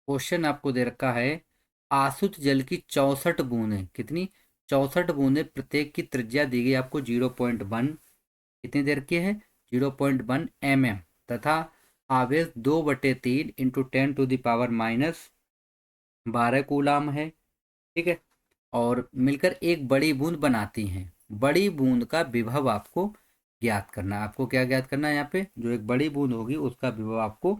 Question आपको दे रखा है, आसुत जल की 64 बूंदें, कितनी, 64 बूंदें, प्रत्येक की त्रिज्या दी गई आपको 0.1, कितनी देर की है, 0.1 mm, तथा आवेश 2/3 इंटू 10⁻⁻12 कूलाम है। ठीक है, और मिलकर एक बड़ी बूंद बनाती हैं। बड़ी बूंद का विभव आपको ज्ञात करना है। आपको क्या ज्ञात करना है, यहाँ पे जो एक बड़ी बूंद होगी उसका विभव आपको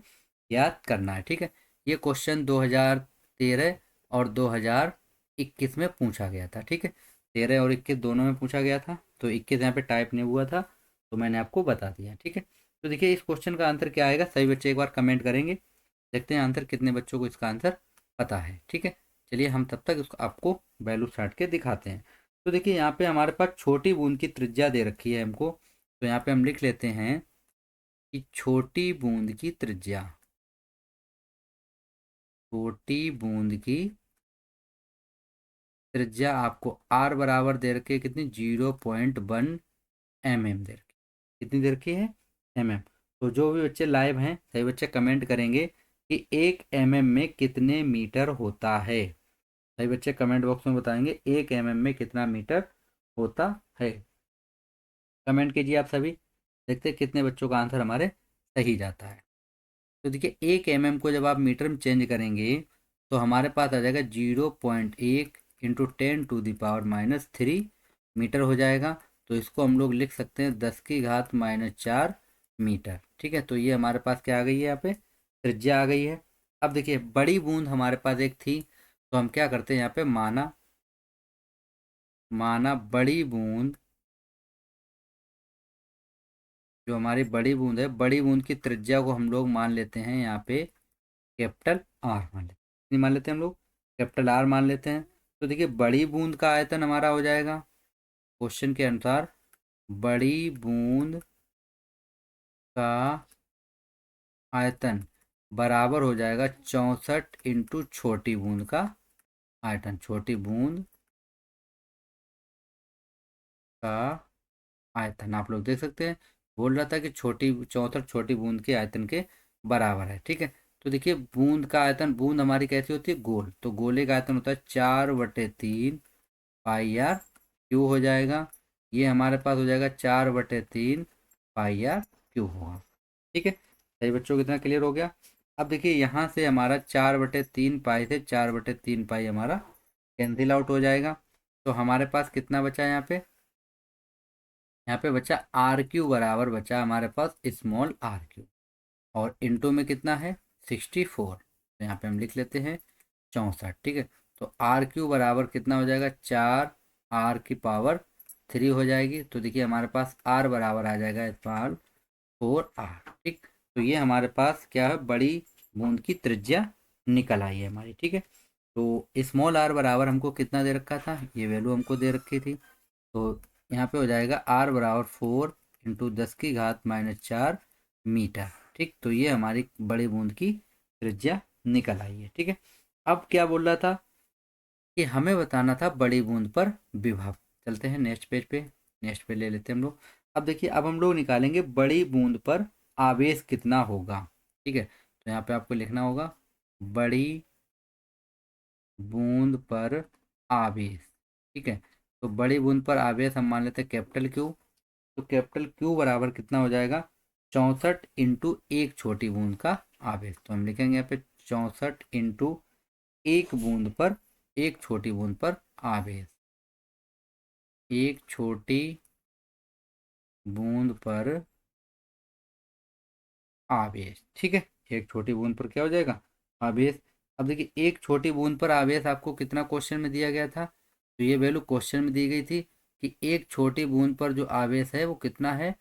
ज्ञात करना है। ठीक है, ये क्वेश्चन 2013 और 2021 में पूछा गया था। ठीक है, 13 और 21 दोनों में पूछा गया था, तो 21 यहाँ पे टाइप नहीं हुआ था, तो मैंने आपको बता दिया। ठीक है, तो देखिए इस क्वेश्चन का आंसर क्या आएगा, सभी बच्चे एक बार कमेंट करेंगे, देखते हैं आंसर कितने बच्चों को इसका आंसर पता है। ठीक है, चलिए हम तब तक उसको आपको वैल्यू छाट के दिखाते हैं। तो देखिए यहाँ पे हमारे पास छोटी बूंद की त्रिज्या दे रखी है हमको, तो यहाँ पे हम लिख लेते हैं कि छोटी बूंद की त्रिज्या, छोटी बूंद की त्रिज्या आपको आर बराबर दे रखी है, कितनी, 0.1 mm दे रखी, कितनी दे रखी है, mm। तो जो भी बच्चे लाइव हैं सभी बच्चे कमेंट करेंगे कि 1 mm में कितने मीटर होता है। सभी बच्चे कमेंट बॉक्स में बताएंगे 1 mm में कितना मीटर होता है। कमेंट कीजिए आप सभी, देखते हैं कितने बच्चों का आंसर हमारे सही जाता है। तो देखिए 1 mm को जब आप मीटर में चेंज करेंगे तो हमारे पास आ जाएगा 0.1 इंटू 10⁻³ मीटर हो जाएगा। तो इसको हम लोग लिख सकते हैं 10⁻⁻4 मीटर। ठीक है, तो ये हमारे पास क्या आ गई है, यहाँ पे त्रिज्या आ गई है। अब देखिए बड़ी बूंद हमारे पास एक थी, तो हम क्या करते हैं, यहाँ पे माना माना बड़ी बूंद, जो हमारी बड़ी बूंद है, बड़ी बूंद की त्रिज्या को हम लोग मान लेते हैं यहाँ पे कैपिटल आर मान लेते हैं। कितनी मान लेते हैं हम लोग, कैपिटल आर मान लेते हैं। तो देखिए बड़ी बूंद का आयतन हमारा हो जाएगा क्वेश्चन के अनुसार, बड़ी बूंद का आयतन बराबर हो जाएगा 64 इंटू छोटी बूंद का आयतन। छोटी बूंद का आयतन आप लोग देख सकते हैं, बोल रहा था कि छोटी 64 छोटी बूंद के आयतन के बराबर है। ठीक है, तो देखिए बूंद का आयतन, बूंद हमारी कैसी होती है, गोल, तो गोले का आयतन होता है 4/3 पाई आर क्यू हो जाएगा। ये हमारे पास हो जाएगा 4/3 पाई आर क्यू होगा। ठीक है, सही बच्चों, कितना क्लियर हो गया। अब देखिए यहाँ से हमारा 4/3 पाई से 4/3 पाई हमारा कैंसिल आउट हो जाएगा। तो हमारे पास कितना बचा यहाँ पे, यहाँ पे बचा आर क्यू बराबर बचा हमारे पास स्मॉल आर क्यू, और इनटू में कितना है, 64, तो यहाँ पे हम लिख लेते हैं 64। ठीक है, तो आर क्यू बराबर कितना हो जाएगा, 4 r⁻³ हो जाएगी। तो देखिए हमारे पास आर बराबर आ जाएगा स्मॉल 4 r। ठीक, तो ये हमारे पास क्या है, बड़ी बूंद की त्रिज्या निकल आई है हमारी। ठीक है, तो स्मॉल आर बराबर हमको कितना दे रखा था, ये वैल्यू हमको दे रखी थी, तो यहाँ पे हो जाएगा आर बराबर 4 इंटू 10⁻⁻4 मीटर। ठीक, तो ये हमारी बड़ी बूंद की त्रिज्या निकल आई है। ठीक है, अब क्या बोल रहा था कि हमें बताना था बड़ी बूंद पर विभव। चलते हैं नेक्स्ट पेज पे, नेक्स्ट पे ले लेते हैं हम लोग। अब देखिए अब हम लोग निकालेंगे बड़ी बूंद पर आवेश कितना होगा। ठीक है, तो यहाँ पे आपको लिखना होगा बड़ी बूंद पर आवेश। ठीक है, तो बड़ी बूंद पर आवेश हम मान लेते हैं कैपिटल क्यू। तो कैपिटल क्यू बराबर कितना हो जाएगा, 64 इंटू एक छोटी बूंद का आवेश। तो हम लिखेंगे यहाँ पे 64 इंटू एक बूंद पर, एक छोटी बूंद पर आवेश, एक छोटी बूंद पर आवेश। ठीक है, एक छोटी बूंद पर क्या हो जाएगा, आवेश। अब देखिए एक छोटी बूंद पर आवेश आपको कितना क्वेश्चन में दिया गया था, तो ये वैल्यू क्वेश्चन में दी गई थी कि एक छोटी बूंद पर जो आवेश है वो कितना है,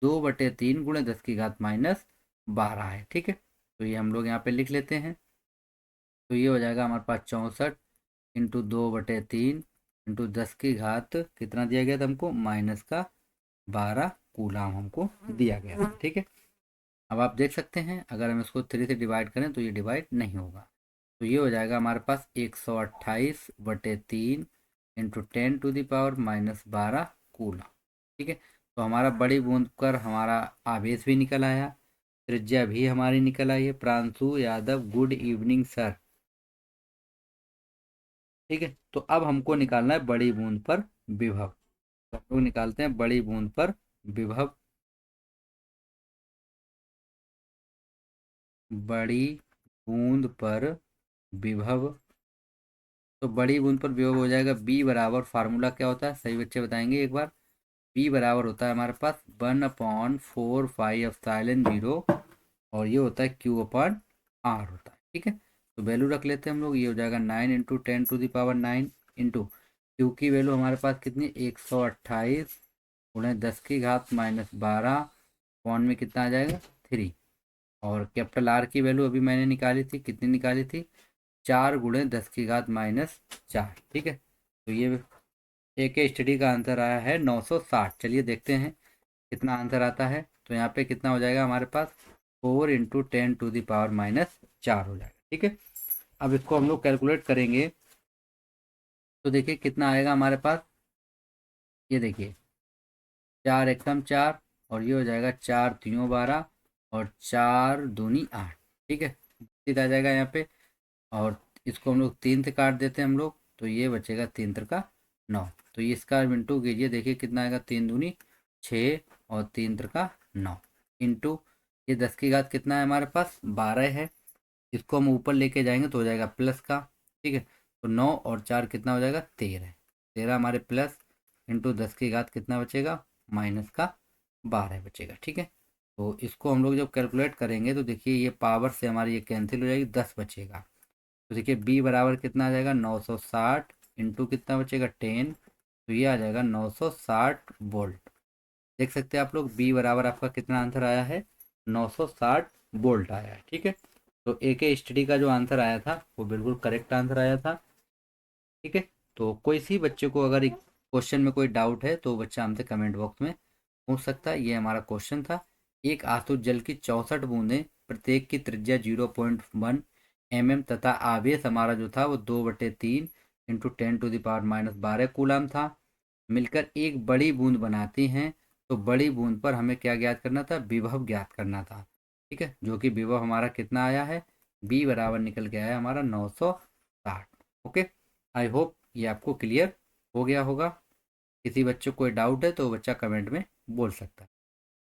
2/3 गुणे 10⁻⁻12 है। ठीक है, तो ये हम लोग यहाँ पे लिख लेते हैं। तो ये हो जाएगा हमारे पास 64 इंटू 2/3 इंटू 10 की घात कितना दिया गया था हमको, -12 कूलाम हमको दिया गया था। ठीक है, अब आप देख सकते हैं अगर हम इसको 3 से डिवाइड करें तो ये डिवाइड नहीं होगा, तो ये हो जाएगा हमारे पास 128/3 इंटू 10⁻⁻12 कूलम। ठीक है, तो हमारा बड़ी बूंद पर हमारा आवेश भी निकल आया, त्रिज्या भी हमारी निकल आई है। Pranshu Yadav, good evening sir. ठीक है, तो अब हमको निकालना है बड़ी बूंद पर विभव। तो हम लोग निकालते हैं बड़ी बूंद पर विभव। बड़ी बूंद पर विभव। तो बड़ी बूंद पर विभव हो जाएगा बी बराबर, फार्मूला क्या होता है सही बच्चे बताएंगे एक बार। बी बराबर होता है हमारे पास 1/4 पाई एप्सिलॉन 0, और ये होता है क्यू अपॉन आर होता है। ठीक है, तो वैल्यू रख लेते हैं हम लोग। ये हो जाएगा 9 × 10⁹ इंटू क्यू की वैल्यू हमारे पास कितनी 128 गुणे 10⁻12 पॉन में कितना आ जाएगा 3। और कैपिटल आर की वैल्यू अभी मैंने निकाली थी, कितनी निकाली थी 4 × 10⁻4। ठीक है, तो ये एक स्टडी का आंसर आया है 960। चलिए देखते हैं कितना आंसर आता है। तो यहाँ पे कितना हो जाएगा हमारे पास 4 × 10⁻4 हो जाएगा। ठीक है, अब इसको हम लोग कैलकुलेट करेंगे तो देखिए कितना आएगा हमारे पास। ये देखिए 4 × 1 = 4, और ये हो जाएगा 4 × 3 = 12, और 4 दूनी 8। ठीक है, सीधा आ जाएगा यहाँ पे। और इसको हम लोग 3 से काट देते हैं हम लोग, तो ये बचेगा 3 × 9। तो ये इसका मिनटू कीजिए, देखिए कितना आएगा 3 दूनी 6, और 3 × 9 इंटू ये 10 की घात कितना है हमारे पास 12 है। इसको हम ऊपर लेके जाएंगे तो हो जाएगा प्लस का। ठीक है, तो 9 और 4 कितना हो जाएगा 13। 13 हमारे प्लस इंटू 10 की घात कितना बचेगा माइनस का 12 बचेगा। ठीक है, तो इसको हम लोग जब कैलकुलेट करेंगे तो देखिए ये पावर से हमारी ये कैंसिल हो जाएगी, 10 बचेगा। तो देखिए बी बराबर कितना आ जाएगा 960 इंटू कितना बचेगा 10, तो ये आ जाएगा 960 वोल्ट। देख सकते हैं आप लोग बी बराबर आपका कितना आंसर आया है 960 वोल्ट आया है। ठीक है, तो एक स्टडी का जो आंसर आया था वो बिल्कुल करेक्ट आंसर आया था। ठीक है, तो कोई सी बच्चे को अगर क्वेश्चन में कोई डाउट है तो बच्चा हमसे कमेंट बॉक्स में पूछ सकता है। ये हमारा क्वेश्चन था। एक आसुत जल की 64 बूंदें, प्रत्येक की त्रिज्या 0.1 mm तथा आवेश हमारा जो था वो 2/3 इंटू 10⁻⁻12 कूलम था, मिलकर एक बड़ी बूंद बनाती हैं। तो बड़ी बूंद पर हमें क्या ज्ञात करना था विभव ज्ञात करना था। ठीक है, जो कि विभव हमारा कितना आया है बी बराबर निकल के आया हमारा 960। ओके, आई होप ये आपको क्लियर हो गया होगा। किसी बच्चे को कोई डाउट है तो बच्चा कमेंट में बोल सकता है।